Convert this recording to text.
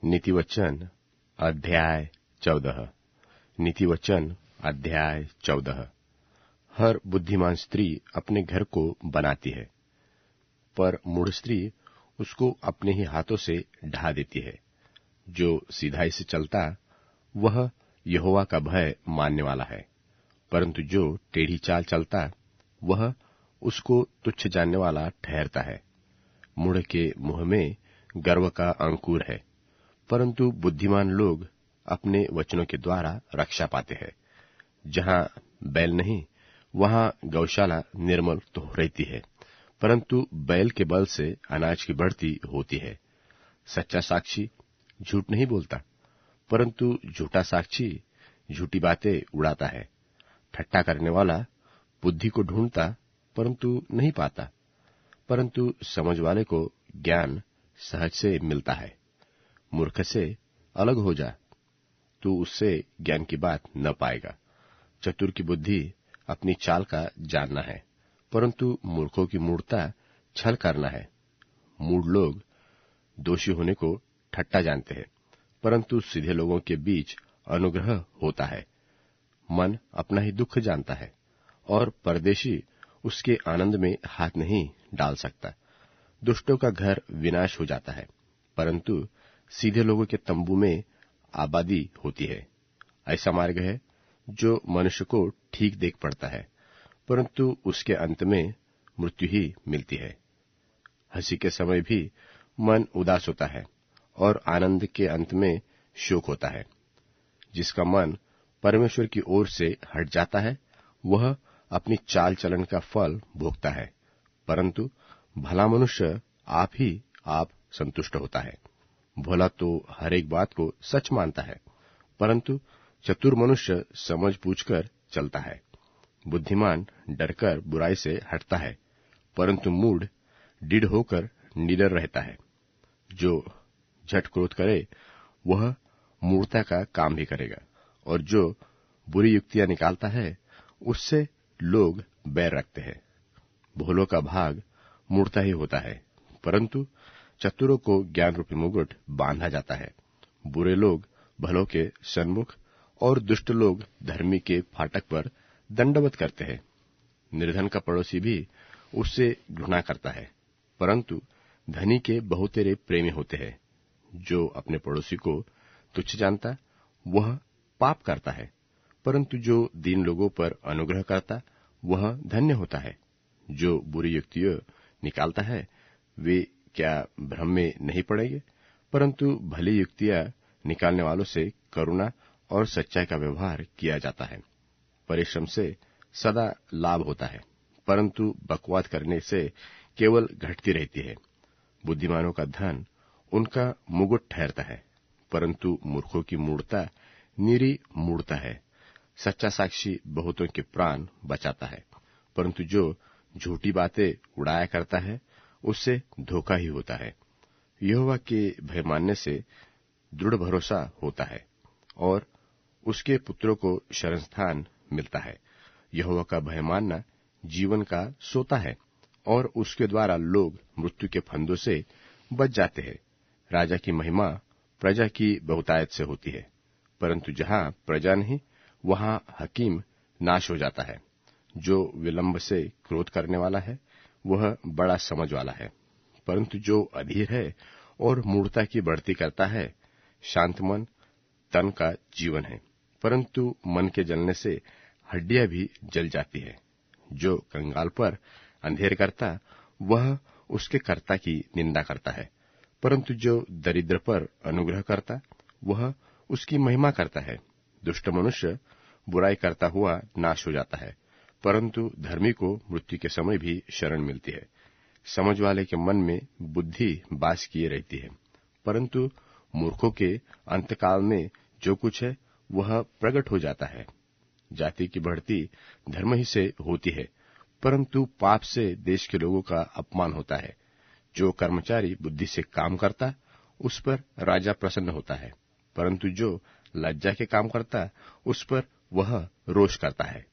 नीतिवचन अध्याय 14। नीतिवचन अध्याय 14। हर बुद्धिमान स्त्री अपने घर को बनाती है, पर मूढ़ स्त्री उसको अपने ही हाथों से ढा देती है। जो सीधाई से चलता वह यहोवा का भय मानने वाला है, परंतु जो टेढ़ी चाल चलता वह उसको तुच्छ जानने वाला ठहरता है। मूढ़ के मुंह में गर्व का अंकुर है, परंतु बुद्धिमान लोग अपने वचनों के द्वारा रक्षा पाते हैं। जहां बैल नहीं वहां गौशाला निर्मल तो रहती है, परंतु बैल के बल से अनाज की बढ़ती होती है। सच्चा साक्षी झूठ नहीं बोलता, परंतु झूठा साक्षी झूठी बातें उड़ाता है। ठट्ठा करने वाला बुद्धि को ढूंढता परंतु नहीं पाता, परंतु समझ वाले को ज्ञान सहज से मिलता है। मूर्ख से अलग हो जा, तू उससे ज्ञान की बात न पाएगा। चतुर की बुद्धि अपनी चाल का जानना है, परंतु मूर्खों की मूढ़ता छल करना है। मूढ़ लोग दोषी होने को ठट्ठा जानते हैं, परंतु सीधे लोगों के बीच अनुग्रह होता है। मन अपना ही दुख जानता है, और परदेशी उसके आनंद में हाथ नहीं डाल सकता। दुष्टों का घर विनाश हो जाता है, परंतु सीधे लोगों के तंबू में आबादी होती है। ऐसा मार्ग है जो मनुष्य को ठीक देख पड़ता है, परंतु उसके अंत में मृत्यु ही मिलती है। हंसी के समय भी मन उदास होता है, और आनंद के अंत में शोक होता है। जिसका मन परमेश्वर की ओर से हट जाता है वह अपनी चाल चलन का फल भोगता है, परंतु भला मनुष्य आप संतुष्ट होता है। भोला तो हर एक बात को सच मानता है, परंतु चतुर मनुष्य समझ बूझकर चलता है। बुद्धिमान डरकर बुराई से हटता है, परंतु मूढ़ डीढ़ होकर निडर रहता है। जो झट क्रोध करे वह मूढ़ता का काम भी करेगा, और जो बुरी युक्तियां निकालता है उससे लोग बैर रखते हैं। भोलों का भाग मूढ़ता ही होता है, परंतु चतुरों को ज्ञान रूपी मुकुट बांधा जाता है। बुरे लोग भलों के सन्मुख और दुष्ट लोग धर्मी के फाटक पर दंडवत करते हैं। निर्धन का पड़ोसी भी उससे घृणा करता है, परंतु धनी के बहुतेरे प्रेमी होते हैं। जो अपने पड़ोसी को तुच्छ जानता वह पाप करता है, परंतु जो दीन लोगों पर अनुग्रह करता वह धन्य होता है। जो बुरी युक्तियां निकालता है वे क्या भ्रम में नहीं पड़ेंगे, परंतु भली युक्तियां निकालने वालों से करुणा और सच्चाई का व्यवहार किया जाता है। परिश्रम से सदा लाभ होता है, परंतु बकवाद करने से केवल घटती रहती है। बुद्धिमानों का धन उनका मुकुट ठहरता है, परंतु मूर्खों की मूढ़ता निरी मूढ़ता है। सच्चा साक्षी बहुतों के प्राण बचाता है, परंतु जो झूठी बातें उड़ाया करता है उससे धोखा ही होता है। यहोवा के भय मानने से दृढ़ भरोसा होता है, और उसके पुत्रों को शरण स्थान मिलता है। यहोवा का भय मानना जीवन का सोता है, और उसके द्वारा लोग मृत्यु के फंदों से बच जाते हैं। राजा की महिमा प्रजा की बहुतायत से होती है, परंतु जहां प्रजा नहीं वहां हकीम नाश हो जाता है। जो विलंब से क्रोध करने वाला है वह बड़ा समझ वाला है, परंतु जो अधीर है और मूढ़ता की बढ़ती करता है शांत मन तन का जीवन है, परंतु मन के जलने से हड्डियां भी जल जाती है। जो कंगाल पर अंधेर करता वह उसके कर्ता की निंदा करता है, परंतु जो दरिद्र पर अनुग्रह करता वह उसकी महिमा करता है। दुष्ट मनुष्य बुराई करता हुआ नाश हो जाता है, परंतु धर्मी को मृत्यु के समय भी शरण मिलती है। समझ वाले के मन में बुद्धि वास किए रहती है, परंतु मूर्खों के अंतकाल में जो कुछ है वह प्रकट हो जाता है। जाति की बढ़ती धर्म ही से होती है, परंतु पाप से देश के लोगों का अपमान होता है। जो कर्मचारी बुद्धि से काम करता उस पर राजा प्रसन्न होता है, परंतु जो लज्जा के काम करता उस पर वह रोष करता है।